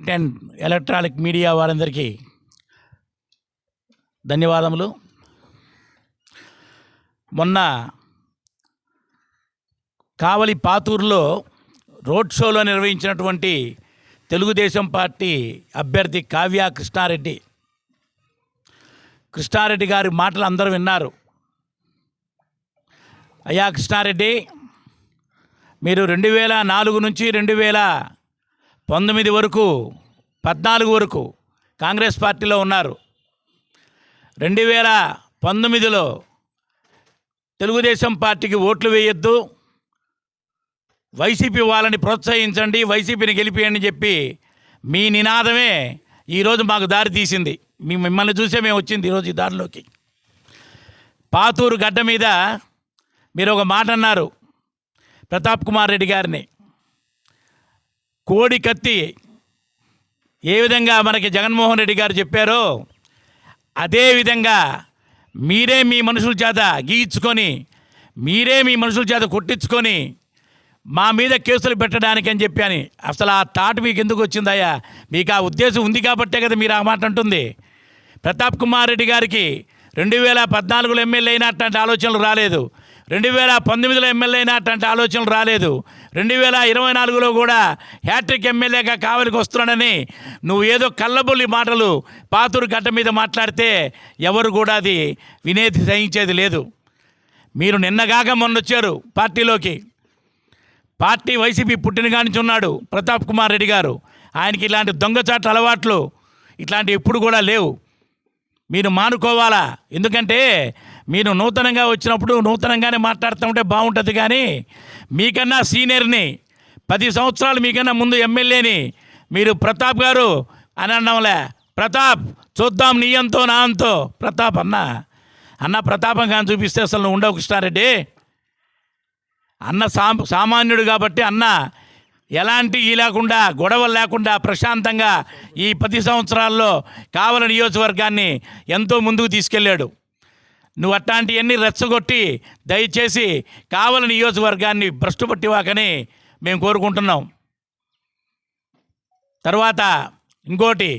Print and electronic media వారందరికీ ధన్యవాదములు. మొన్న కావలి పాతూరులో రోడ్ షోలో నిర్వహించినటువంటి తెలుగుదేశం పార్టీ అభ్యర్థి కావ్య కృష్ణారెడ్డి గారి మాటలు అందరూ విన్నారు. అయ్యా కృష్ణారెడ్డి, మీరు 2004 నుంచి 2019 వరకు 14 వరకు కాంగ్రెస్ పార్టీలో ఉన్నారు. 2019లో తెలుగుదేశం పార్టీకి ఓట్లు వేయొద్దు, వైసీపీ వాళ్ళని ప్రోత్సహించండి, వైసీపీని గెలిపియండి చెప్పి మీ నినాదమే ఈరోజు మాకు దారి తీసింది. మిమ్మల్ని చూసే మేము వచ్చింది ఈరోజు ఈ దారిలోకి. పాతూరు గడ్డ మీద మీరు ఒక మాట అన్నారు ప్రతాప్ కుమార్ రెడ్డి గారిని. కోడి కత్తి ఏ విధంగా మనకి జగన్మోహన్ రెడ్డి గారు చెప్పారో అదేవిధంగా మీరే మీ మనుషుల చేత గీయించుకొని, మీరే మీ మనుషుల చేత కొట్టించుకొని మా మీద కేసులు పెట్టడానికి అని చెప్పి అసలు ఆ థాట్ మీకు ఎందుకు వచ్చిందయ్యా? మీకు ఆ ఉద్దేశం ఉంది కాబట్టే కదా మీరు ఆ మాట అంటుంది. ప్రతాప్ కుమార్ రెడ్డి గారికి 2014లో ఎమ్మెల్యే అయినా అట్లాంటి ఆలోచనలు రాలేదు, 2019లో ఎమ్మెల్యే అయినా అట్లాంటి ఆలోచనలు రాలేదు, 2024లో కూడా హ్యాట్రిక్ ఎమ్మెల్యేగా కావలికి వస్తున్నాడని నువ్వు ఏదో కళ్ళబొల్లి మాటలు పాతూరు గడ్డ మీద మాట్లాడితే ఎవరు కూడా అది వినేది సహించేది లేదు. మీరు నిన్నగాక మొన్నొచ్చారు పార్టీలోకి. పార్టీ వైసీపీ పుట్టిన కానించి ఉన్నాడు ప్రతాప్ కుమార్ రెడ్డి గారు. ఆయనకి ఇలాంటి దొంగచాట్ల అలవాట్లు ఇట్లాంటివి ఎప్పుడు కూడా లేవు. మీరు మానుకోవాలా. ఎందుకంటే మీరు నూతనంగా వచ్చినప్పుడు నూతనంగానే మాట్లాడుతూ ఉంటే బాగుంటుంది. కానీ మీకన్నా సీనియర్ని 10 సంవత్సరాలు మీకన్నా ముందు ఎమ్మెల్యేని మీరు ప్రతాప్ గారు అని అన్నాంలే. ప్రతాప్ చూద్దాం నీయంతో నా అంతో ప్రతాప్ అన్న ప్రతాపం కానీ చూపిస్తే అసలు నువ్వు ఉండవు కృష్ణారెడ్డి. అన్న సామాన్యుడు కాబట్టి అన్న ఎలాంటి లేకుండా గొడవలు లేకుండా ప్రశాంతంగా ఈ 10 సంవత్సరాల్లో కావలి నియోజకవర్గాన్ని ఎంతో ముందుకు తీసుకెళ్ళాడు. నువ్వు అట్లాంటివన్నీ రెచ్చగొట్టి దయచేసి కావలి నియోజకవర్గాన్ని భ్రష్టు పట్టివాకని మేము కోరుకుంటున్నాం. తర్వాత ఇంకోటి,